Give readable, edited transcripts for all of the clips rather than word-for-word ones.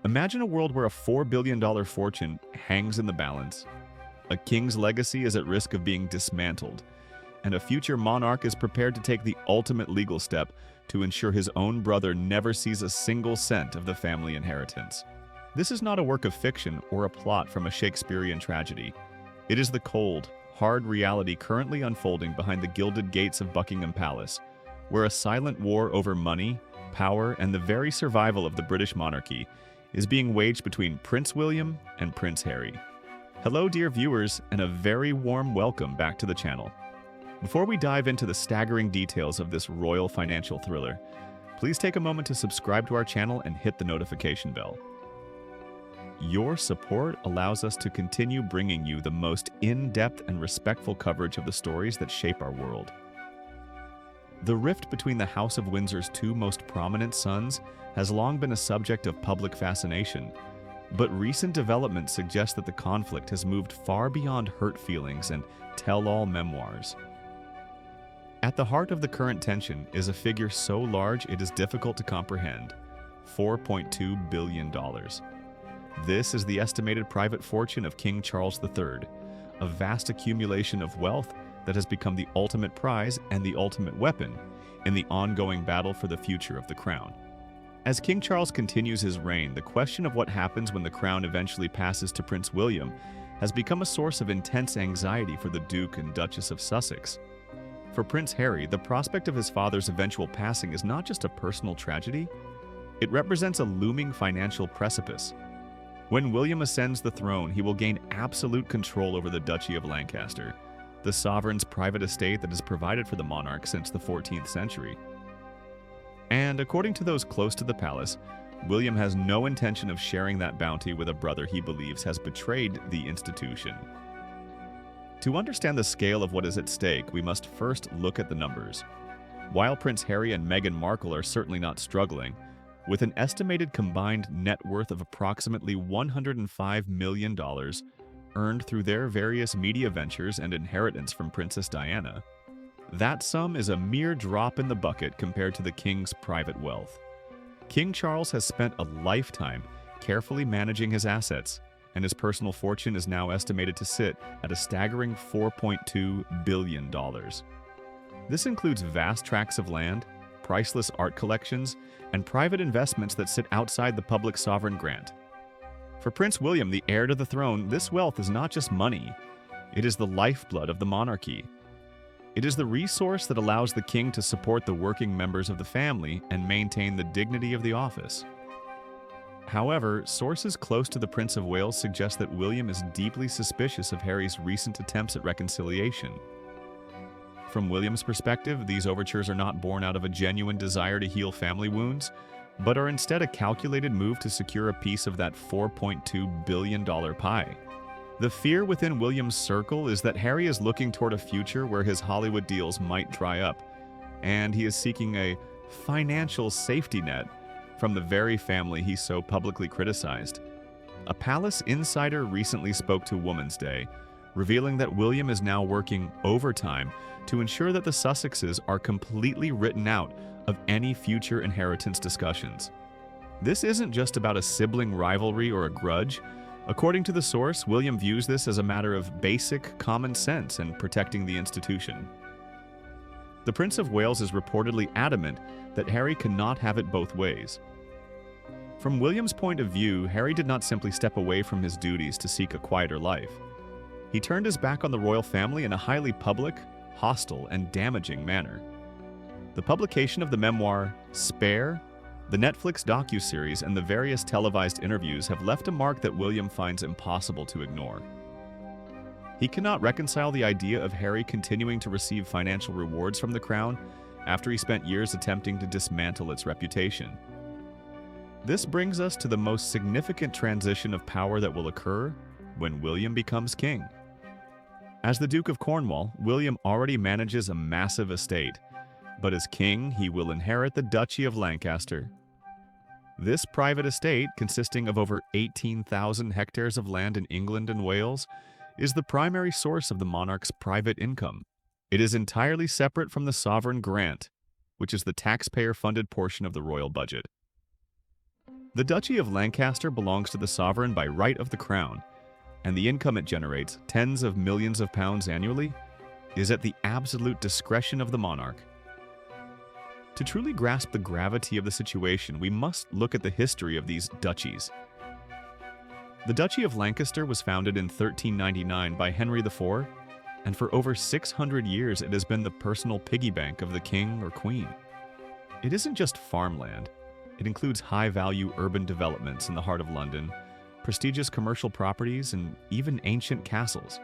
Imagine a world where a $4 billion fortune hangs in the balance, a king's legacy is at risk of being dismantled, and a future monarch is prepared to take the ultimate legal step to ensure his own brother never sees a single cent of the family inheritance. This is not a work of fiction or a plot from a Shakespearean tragedy. It is the cold, hard reality currently unfolding behind the gilded gates of Buckingham Palace, where a silent war over money, power, and the very survival of the British monarchy is being waged between Prince William and Prince Harry. Hello, dear viewers, and a very warm welcome back to the channel. Before we dive into the staggering details of this royal financial thriller, please take a moment to subscribe to our channel and hit the notification bell. Your support allows us to continue bringing you the most in-depth and respectful coverage of the stories that shape our world. The rift between the House of Windsor's two most prominent sons has long been a subject of public fascination, but recent developments suggest that the conflict has moved far beyond hurt feelings and tell-all memoirs. At the heart of the current tension is a figure so large it is difficult to comprehend: $4.2 billion. This is the estimated private fortune of King Charles III, a vast accumulation of wealth that has become the ultimate prize and the ultimate weapon in the ongoing battle for the future of the crown. As King Charles continues his reign, the question of what happens when the crown eventually passes to Prince William has become a source of intense anxiety for the Duke and Duchess of Sussex. For Prince Harry, the prospect of his father's eventual passing is not just a personal tragedy, it represents a looming financial precipice. When William ascends the throne, he will gain absolute control over the Duchy of Lancaster, the sovereign's private estate that has provided for the monarch since the 14th century. And according to those close to the palace, William has no intention of sharing that bounty with a brother he believes has betrayed the institution. To understand the scale of what is at stake, we must first look at the numbers. While Prince Harry and Meghan Markle are certainly not struggling, with an estimated combined net worth of approximately $105 million earned through their various media ventures and inheritance from Princess Diana, that sum is a mere drop in the bucket compared to the king's private wealth. King Charles has spent a lifetime carefully managing his assets, and his personal fortune is now estimated to sit at a staggering $4.2 billion. This includes vast tracts of land, priceless art collections, and private investments that sit outside the public sovereign grant. For Prince William, the heir to the throne, this wealth is not just money, it is the lifeblood of the monarchy. It is the resource that allows the king to support the working members of the family and maintain the dignity of the office. However, sources close to the Prince of Wales suggest that William is deeply suspicious of Harry's recent attempts at reconciliation. From William's perspective, these overtures are not born out of a genuine desire to heal family wounds, but are instead a calculated move to secure a piece of that $4.2 billion pie. The fear within William's circle is that Harry is looking toward a future where his Hollywood deals might dry up, and he is seeking a financial safety net from the very family he so publicly criticized. A palace insider recently spoke to Woman's Day, revealing that William is now working overtime to ensure that the Sussexes are completely written out of any future inheritance discussions. This isn't just about a sibling rivalry or a grudge. According to the source, William views this as a matter of basic common sense and protecting the institution. The Prince of Wales is reportedly adamant that Harry cannot have it both ways. From William's point of view, Harry did not simply step away from his duties to seek a quieter life. He turned his back on the royal family in a highly public, hostile, and damaging manner. The publication of the memoir Spare, the Netflix docuseries, and the various televised interviews have left a mark that William finds impossible to ignore. He cannot reconcile the idea of Harry continuing to receive financial rewards from the crown after he spent years attempting to dismantle its reputation. This brings us to the most significant transition of power that will occur when William becomes king. As the Duke of Cornwall, William already manages a massive estate, but as king, he will inherit the Duchy of Lancaster. This private estate, consisting of over 18,000 hectares of land in England and Wales, is the primary source of the monarch's private income. It is entirely separate from the sovereign grant, which is the taxpayer-funded portion of the royal budget. The Duchy of Lancaster belongs to the sovereign by right of the crown, and the income it generates, tens of millions of pounds annually, is at the absolute discretion of the monarch. To truly grasp the gravity of the situation, we must look at the history of these duchies. The Duchy of Lancaster was founded in 1399 by Henry IV, and for over 600 years it has been the personal piggy bank of the king or queen. It isn't just farmland. It includes high-value urban developments in the heart of London, prestigious commercial properties, and even ancient castles.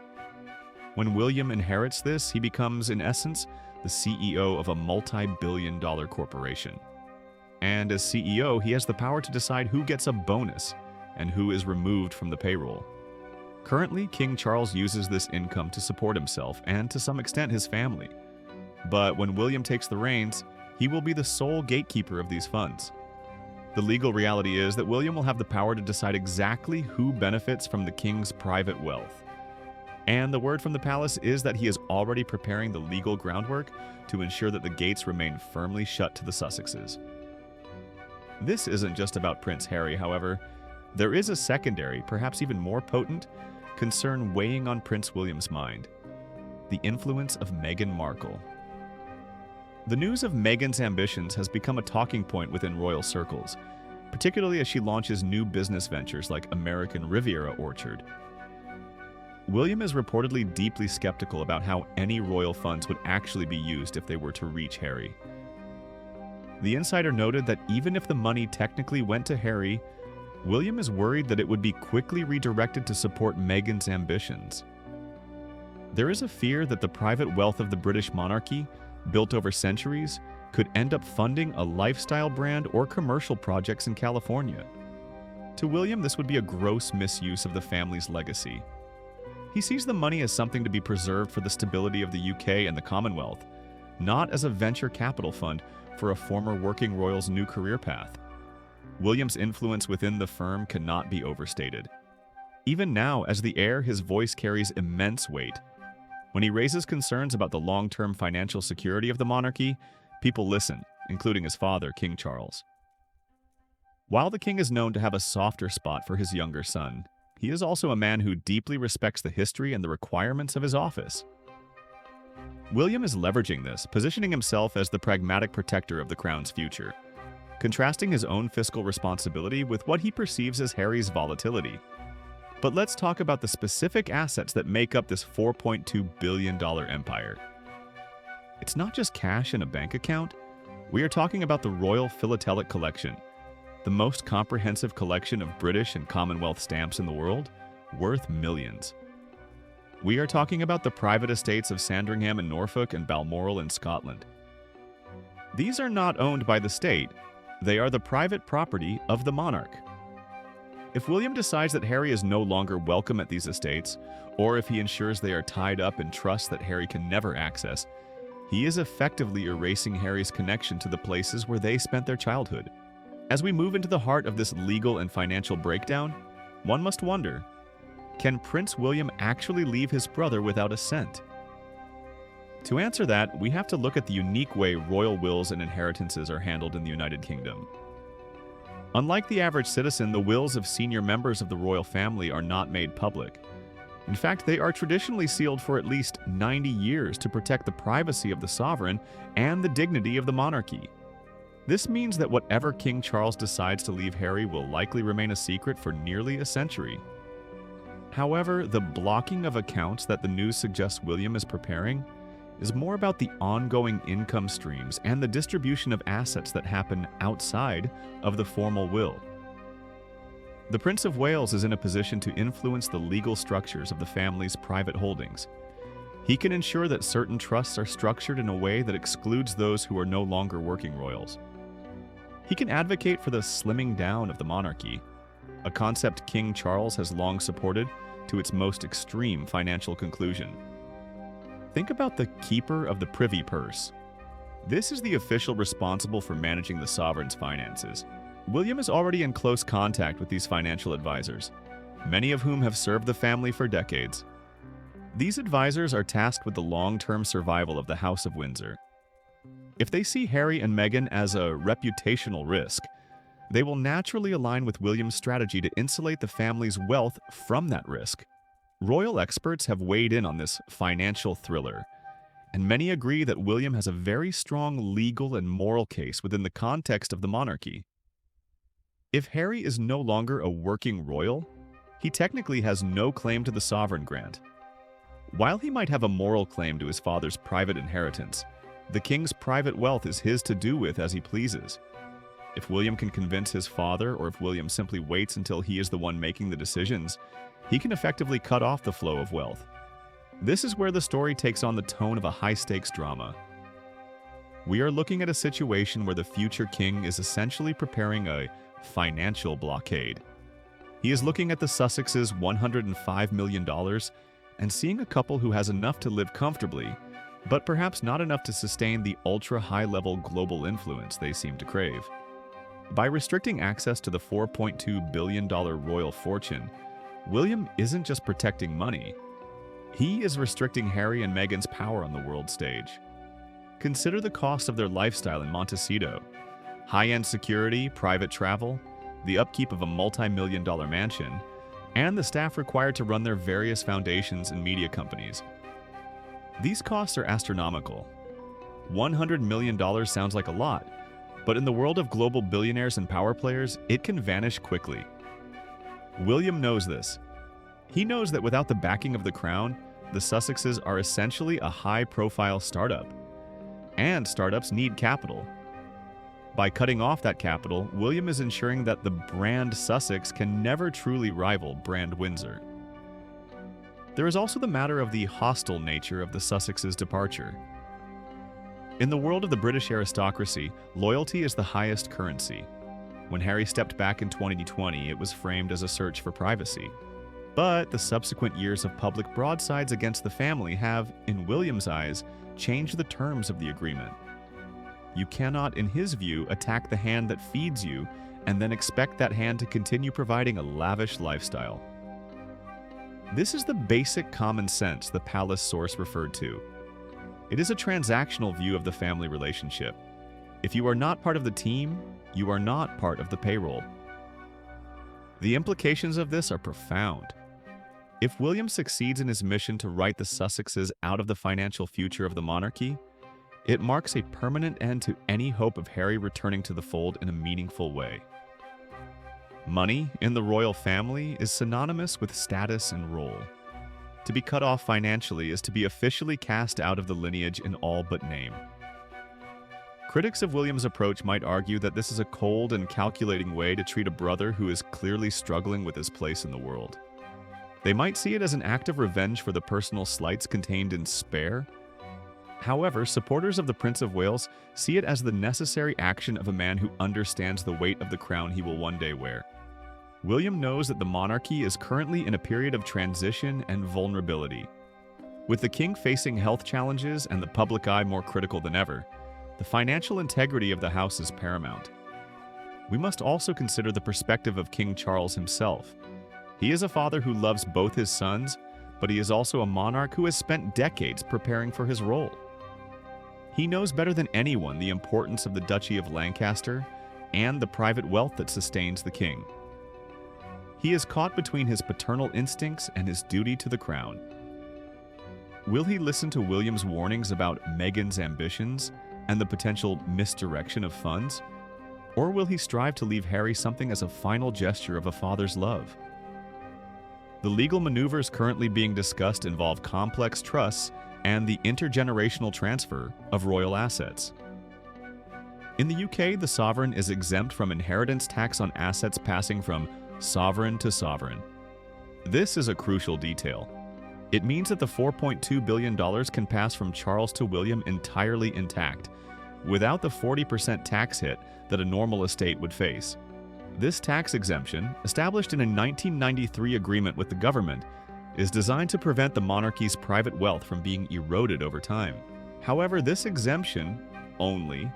When William inherits this, he becomes, in essence, the CEO of a multi-billion-dollar corporation. And as CEO, he has the power to decide who gets a bonus and who is removed from the payroll. Currently, King Charles uses this income to support himself and, to some extent, his family. But when William takes the reins, he will be the sole gatekeeper of these funds. The legal reality is that William will have the power to decide exactly who benefits from the king's private wealth. And the word from the palace is that he is already preparing the legal groundwork to ensure that the gates remain firmly shut to the Sussexes. This isn't just about Prince Harry, however. There is a secondary, perhaps even more potent, concern weighing on Prince William's mind: the influence of Meghan Markle. The news of Meghan's ambitions has become a talking point within royal circles, particularly as she launches new business ventures like American Riviera Orchard. William is reportedly deeply skeptical about how any royal funds would actually be used if they were to reach Harry. The insider noted that even if the money technically went to Harry, William is worried that it would be quickly redirected to support Meghan's ambitions. There is a fear that the private wealth of the British monarchy, built over centuries, could end up funding a lifestyle brand or commercial projects in California. To William, this would be a gross misuse of the family's legacy. He sees the money as something to be preserved for the stability of the UK and the Commonwealth, not as a venture capital fund for a former working royal's new career path. William's influence within the firm cannot be overstated. Even now, as the heir, his voice carries immense weight. When he raises concerns about the long-term financial security of the monarchy, people listen, including his father, King Charles. While the king is known to have a softer spot for his younger son, he is also a man who deeply respects the history and the requirements of his office. William is leveraging this, positioning himself as the pragmatic protector of the crown's future, contrasting his own fiscal responsibility with what he perceives as Harry's volatility. But let's talk about the specific assets that make up this $4.2 billion empire. It's not just cash in a bank account. We are talking about the Royal Philatelic Collection, the most comprehensive collection of British and Commonwealth stamps in the world, worth millions. We are talking about the private estates of Sandringham in Norfolk and Balmoral in Scotland. These are not owned by the state. They are the private property of the monarch. If William decides that Harry is no longer welcome at these estates, or if he ensures they are tied up in trusts that Harry can never access, he is effectively erasing Harry's connection to the places where they spent their childhood. As we move into the heart of this legal and financial breakdown, one must wonder, can Prince William actually leave his brother without a cent? To answer that, we have to look at the unique way royal wills and inheritances are handled in the United Kingdom. Unlike the average citizen, the wills of senior members of the royal family are not made public. In fact, they are traditionally sealed for at least 90 years to protect the privacy of the sovereign and the dignity of the monarchy. This means that whatever King Charles decides to leave Harry will likely remain a secret for nearly a century. However, the blocking of accounts that the news suggests William is preparing is more about the ongoing income streams and the distribution of assets that happen outside of the formal will. The Prince of Wales is in a position to influence the legal structures of the family's private holdings. He can ensure that certain trusts are structured in a way that excludes those who are no longer working royals. He can advocate for the slimming down of the monarchy, a concept King Charles has long supported to its most extreme financial conclusion. Think about the keeper of the privy purse. This is the official responsible for managing the sovereign's finances. William is already in close contact with these financial advisors, many of whom have served the family for decades. These advisors are tasked with the long-term survival of the House of Windsor. If they see Harry and Meghan as a reputational risk, They will naturally align with William's strategy to insulate the family's wealth from that risk. Royal experts have weighed in on this financial thriller, and many agree that William has a very strong legal and moral case within the context of the monarchy. If Harry is no longer a working royal, he technically has no claim to the sovereign grant. While he might have a moral claim to his father's private inheritance, the king's private wealth is his to do with as he pleases. If William can convince his father, or if William simply waits until he is the one making the decisions, he can effectively cut off the flow of wealth. This is where the story takes on the tone of a high-stakes drama. We are looking at a situation where the future king is essentially preparing a financial blockade. He is looking at the Sussexes' $105 million and seeing a couple who has enough to live comfortably, but perhaps not enough to sustain the ultra-high-level global influence they seem to crave. By restricting access to the $4.2 billion royal fortune, William isn't just protecting money. He is restricting Harry and Meghan's power on the world stage. Consider the cost of their lifestyle in Montecito: high-end security, private travel, the upkeep of a multi-million-dollar mansion, and the staff required to run their various foundations and media companies. These costs are astronomical. $100 million sounds like a lot, but in the world of global billionaires and power players, it can vanish quickly. William knows this. He knows that without the backing of the crown, the Sussexes are essentially a high-profile startup. And startups need capital. By cutting off that capital, William is ensuring that the brand Sussex can never truly rival brand Windsor. There is also the matter of the hostile nature of the Sussexes' departure. In the world of the British aristocracy, loyalty is the highest currency. When Harry stepped back in 2020, it was framed as a search for privacy. But the subsequent years of public broadsides against the family have, in William's eyes, changed the terms of the agreement. You cannot, in his view, attack the hand that feeds you and then expect that hand to continue providing a lavish lifestyle. This is the basic common sense the palace source referred to. It is a transactional view of the family relationship. If you are not part of the team, you are not part of the payroll. The implications of this are profound. If William succeeds in his mission to write the Sussexes out of the financial future of the monarchy, it marks a permanent end to any hope of Harry returning to the fold in a meaningful way. Money in the royal family is synonymous with status and role. To be cut off financially is to be officially cast out of the lineage in all but name. Critics of William's approach might argue that this is a cold and calculating way to treat a brother who is clearly struggling with his place in the world. They might see it as an act of revenge for the personal slights contained in Spare. However, supporters of the Prince of Wales see it as the necessary action of a man who understands the weight of the crown he will one day wear. William knows that the monarchy is currently in a period of transition and vulnerability. With the king facing health challenges and the public eye more critical than ever, the financial integrity of the house is paramount. We must also consider the perspective of King Charles himself. He is a father who loves both his sons, but he is also a monarch who has spent decades preparing for his role. He knows better than anyone the importance of the Duchy of Lancaster and the private wealth that sustains the king. He is caught between his paternal instincts and his duty to the crown. Will he listen to William's warnings about Meghan's ambitions and the potential misdirection of funds? Or will he strive to leave Harry something as a final gesture of a father's love? The legal maneuvers currently being discussed involve complex trusts and the intergenerational transfer of royal assets. In the UK, the sovereign is exempt from inheritance tax on assets passing from sovereign to sovereign. This is a crucial detail. It means that the $4.2 billion can pass from Charles to William entirely intact, without the 40% tax hit that a normal estate would face. This tax exemption, established in a 1993 agreement with the government, is designed to prevent the monarchy's private wealth from being eroded over time. However, this exemption only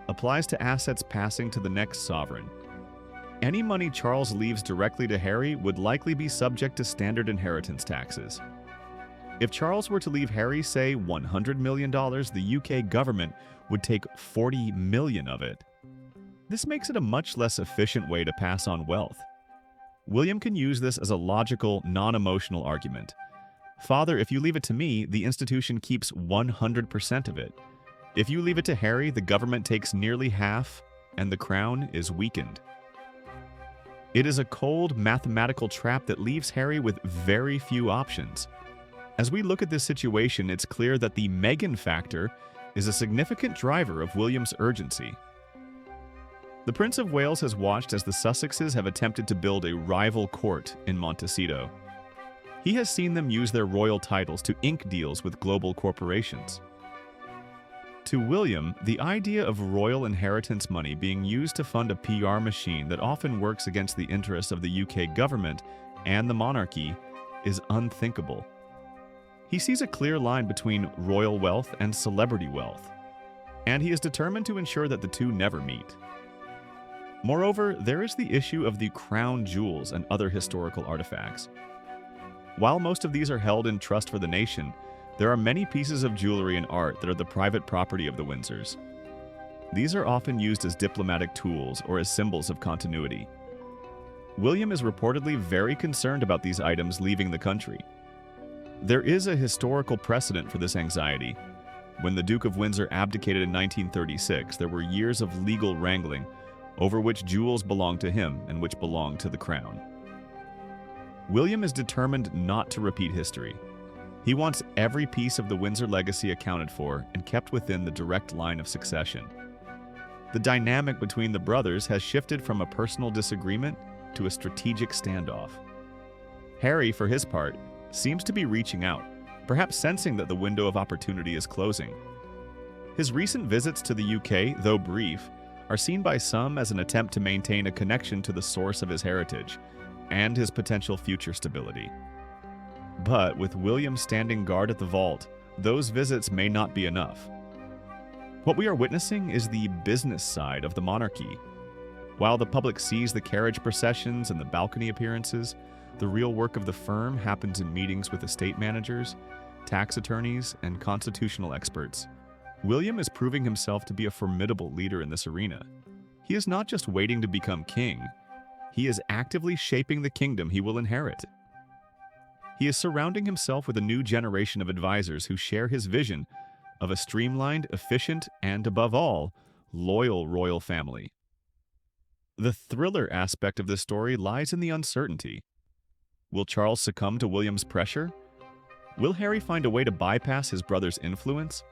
applies to assets passing to the next sovereign. Any money Charles leaves directly to Harry would likely be subject to standard inheritance taxes. If Charles were to leave Harry, say, $100 million, the UK government would take $40 million of it. This makes it a much less efficient way to pass on wealth. William can use this as a logical, non-emotional argument. Father, if you leave it to me, the institution keeps 100% of it. If you leave it to Harry, the government takes nearly half, and the crown is weakened. It is a cold, mathematical trap that leaves Harry with very few options. As we look at this situation, it's clear that the Meghan factor is a significant driver of William's urgency. The Prince of Wales has watched as the Sussexes have attempted to build a rival court in Montecito. He has seen them use their royal titles to ink deals with global corporations. To William, the idea of royal inheritance money being used to fund a PR machine that often works against the interests of the UK government and the monarchy is unthinkable. He sees a clear line between royal wealth and celebrity wealth, and he is determined to ensure that the two never meet. Moreover, there is the issue of the crown jewels and other historical artifacts. While most of these are held in trust for the nation, there are many pieces of jewelry and art that are the private property of the Windsors. These are often used as diplomatic tools or as symbols of continuity. William is reportedly very concerned about these items leaving the country. There is a historical precedent for this anxiety. When the Duke of Windsor abdicated in 1936, there were years of legal wrangling over which jewels belonged to him and which belonged to the crown. William is determined not to repeat history. He wants every piece of the Windsor legacy accounted for and kept within the direct line of succession. The dynamic between the brothers has shifted from a personal disagreement to a strategic standoff. Harry, for his part, seems to be reaching out, perhaps sensing that the window of opportunity is closing. His recent visits to the UK, though brief, are seen by some as an attempt to maintain a connection to the source of his heritage and his potential future stability. But with William standing guard at the vault, those visits may not be enough. What we are witnessing is the business side of the monarchy. While the public sees the carriage processions and the balcony appearances, the real work of the firm happens in meetings with estate managers, tax attorneys, and constitutional experts. William is proving himself to be a formidable leader in this arena. He is not just waiting to become king, he is actively shaping the kingdom he will inherit. He is surrounding himself with a new generation of advisors who share his vision of a streamlined, efficient, and above all, loyal royal family. The thriller aspect of this story lies in the uncertainty. Will Charles succumb to William's pressure? Will Harry find a way to bypass his brother's influence?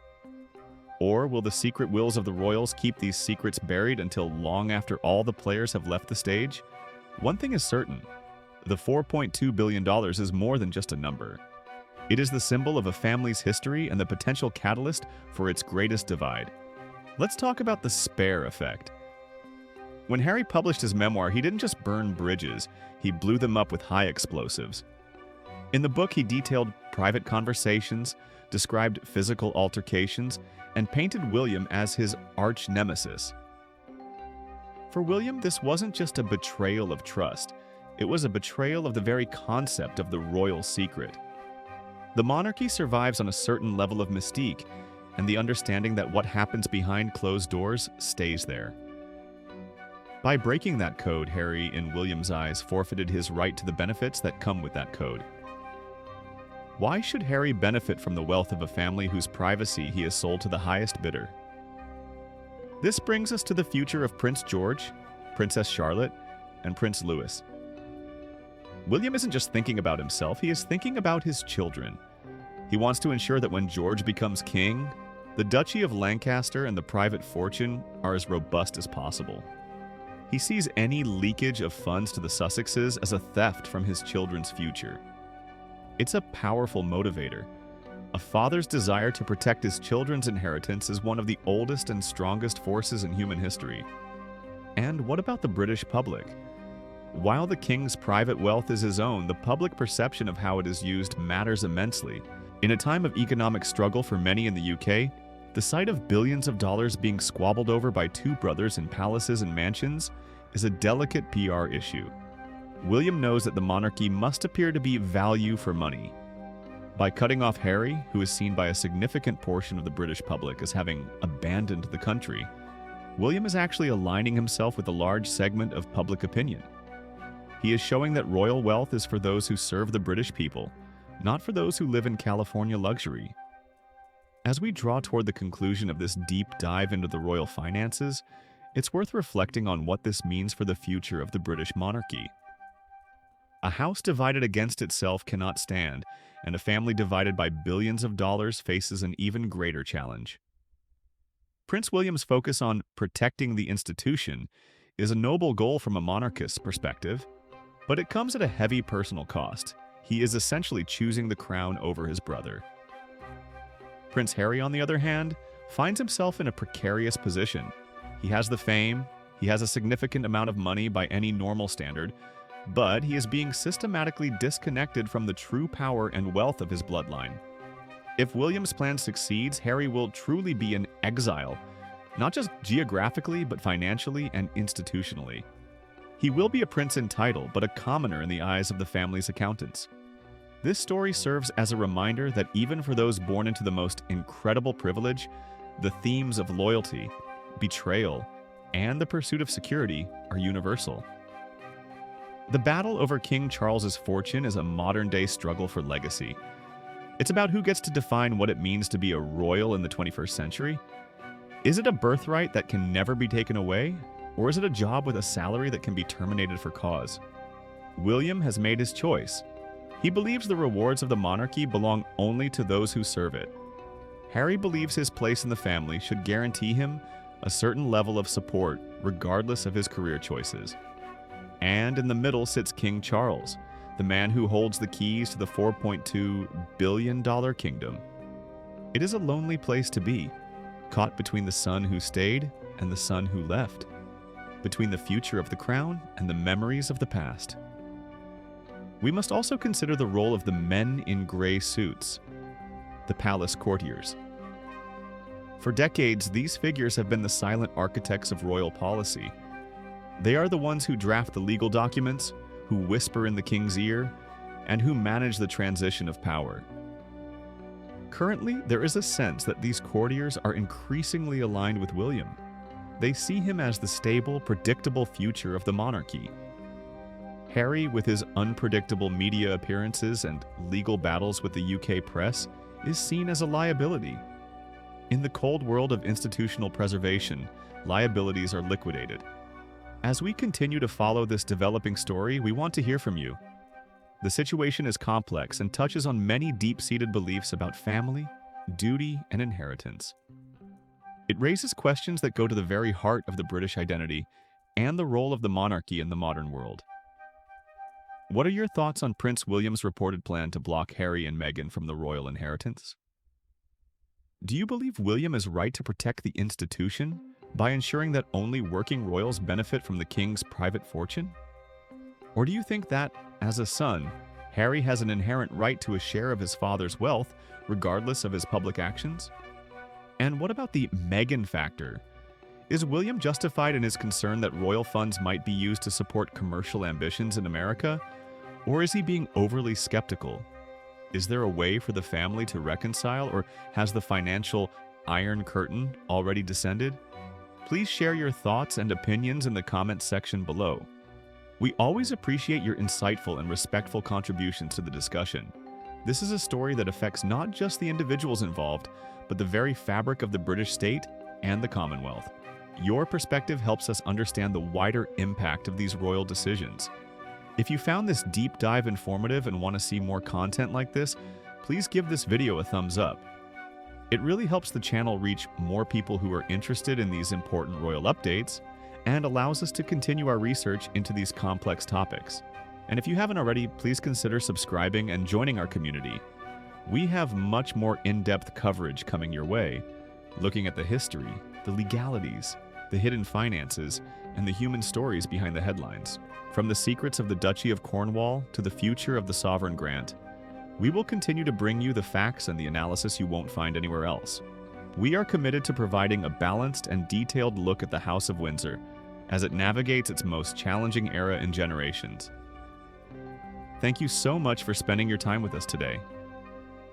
Or will the secret wills of the royals keep these secrets buried until long after all the players have left the stage? One thing is certain. The $4.2 billion is more than just a number. It is the symbol of a family's history and the potential catalyst for its greatest divide. Let's talk about the spare effect. When Harry published his memoir, he didn't just burn bridges, he blew them up with high explosives. In the book, he detailed private conversations, described physical altercations, and painted William as his arch-nemesis. For William, this wasn't just a betrayal of trust. It was a betrayal of the very concept of the royal secret. The monarchy survives on a certain level of mystique, and the understanding that what happens behind closed doors stays there. By breaking that code, Harry, in William's eyes, forfeited his right to the benefits that come with that code. Why should Harry benefit from the wealth of a family whose privacy he has sold to the highest bidder? This brings us to the future of Prince George, Princess Charlotte, and Prince Louis. William isn't just thinking about himself, he is thinking about his children. He wants to ensure that when George becomes king, the Duchy of Lancaster and the private fortune are as robust as possible. He sees any leakage of funds to the Sussexes as a theft from his children's future. It's a powerful motivator. A father's desire to protect his children's inheritance is one of the oldest and strongest forces in human history. And what about the British public? While the king's private wealth is his own, the public perception of how it is used matters immensely. In a time of economic struggle for many in the UK, the sight of billions of dollars being squabbled over by two brothers in palaces and mansions is a delicate PR issue. William knows that the monarchy must appear to be value for money. By cutting off Harry, who is seen by a significant portion of the British public as having abandoned the country, William is actually aligning himself with a large segment of public opinion. He is showing that royal wealth is for those who serve the British people, not for those who live in California luxury. As we draw toward the conclusion of this deep dive into the royal finances, it's worth reflecting on what this means for the future of the British monarchy. A house divided against itself cannot stand, and a family divided by billions of dollars faces an even greater challenge. Prince William's focus on protecting the institution is a noble goal from a monarchist's perspective, but it comes at a heavy personal cost. He is essentially choosing the crown over his brother. Prince Harry, on the other hand, finds himself in a precarious position. He has the fame, he has a significant amount of money by any normal standard, but he is being systematically disconnected from the true power and wealth of his bloodline. If William's plan succeeds, Harry will truly be in exile, not just geographically, but financially and institutionally. He will be a prince in title, but a commoner in the eyes of the family's accountants. This story serves as a reminder that even for those born into the most incredible privilege, the themes of loyalty, betrayal, and the pursuit of security are universal. The battle over King Charles's fortune is a modern-day struggle for legacy. It's about who gets to define what it means to be a royal in the 21st century. Is it a birthright that can never be taken away, or is it a job with a salary that can be terminated for cause? William has made his choice. He believes the rewards of the monarchy belong only to those who serve it. Harry believes his place in the family should guarantee him a certain level of support regardless of his career choices. And in the middle sits King Charles, the man who holds the keys to the $4.2 billion kingdom. It is a lonely place to be, caught between the son who stayed and the son who left, between the future of the crown and the memories of the past. We must also consider the role of the men in gray suits, the palace courtiers. For decades, these figures have been the silent architects of royal policy. They are the ones who draft the legal documents, who whisper in the king's ear, and who manage the transition of power. Currently, there is a sense that these courtiers are increasingly aligned with William. They see him as the stable, predictable future of the monarchy. Harry, with his unpredictable media appearances and legal battles with the UK press, is seen as a liability. In the cold world of institutional preservation, liabilities are liquidated. As we continue to follow this developing story, we want to hear from you. The situation is complex and touches on many deep-seated beliefs about family, duty, and inheritance. It raises questions that go to the very heart of the British identity and the role of the monarchy in the modern world. What are your thoughts on Prince William's reported plan to block Harry and Meghan from the royal inheritance? Do you believe William is right to protect the institution by ensuring that only working royals benefit from the king's private fortune? Or do you think that, as a son, Harry has an inherent right to a share of his father's wealth, regardless of his public actions? And what about the Meghan factor? Is William justified in his concern that royal funds might be used to support commercial ambitions in America? Or is he being overly skeptical? Is there a way for the family to reconcile, or has the financial Iron Curtain already descended? Please share your thoughts and opinions in the comments section below. We always appreciate your insightful and respectful contributions to the discussion. This is a story that affects not just the individuals involved, but the very fabric of the British state and the Commonwealth. Your perspective helps us understand the wider impact of these royal decisions. If you found this deep dive informative and want to see more content like this, please give this video a thumbs up. It really helps the channel reach more people who are interested in these important royal updates and allows us to continue our research into these complex topics. And if you haven't already, please consider subscribing and joining our community. We have much more in-depth coverage coming your way, looking at the history, the legalities, the hidden finances, and the human stories behind the headlines. From the secrets of the Duchy of Cornwall to the future of the Sovereign Grant, we will continue to bring you the facts and the analysis you won't find anywhere else. We are committed to providing a balanced and detailed look at the House of Windsor as it navigates its most challenging era in generations. Thank you so much for spending your time with us today.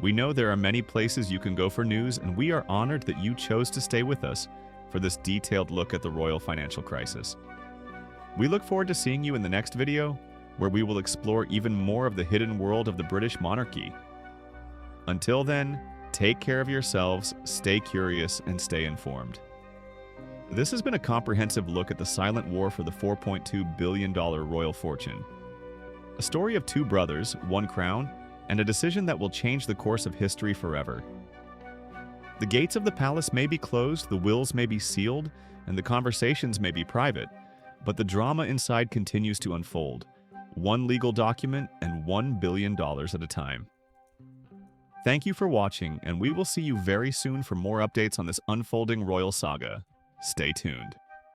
We know there are many places you can go for news, and we are honored that you chose to stay with us for this detailed look at the royal financial crisis. We look forward to seeing you in the next video, where we will explore even more of the hidden world of the British monarchy. Until then, take care of yourselves, stay curious, and stay informed. This has been a comprehensive look at the silent war for the $4.2 billion royal fortune. A story of two brothers, one crown, and a decision that will change the course of history forever. The gates of the palace may be closed, the wills may be sealed, and the conversations may be private, but the drama inside continues to unfold, one legal document and $1 billion at a time. Thank you for watching, and we will see you very soon for more updates on this unfolding royal saga. Stay tuned.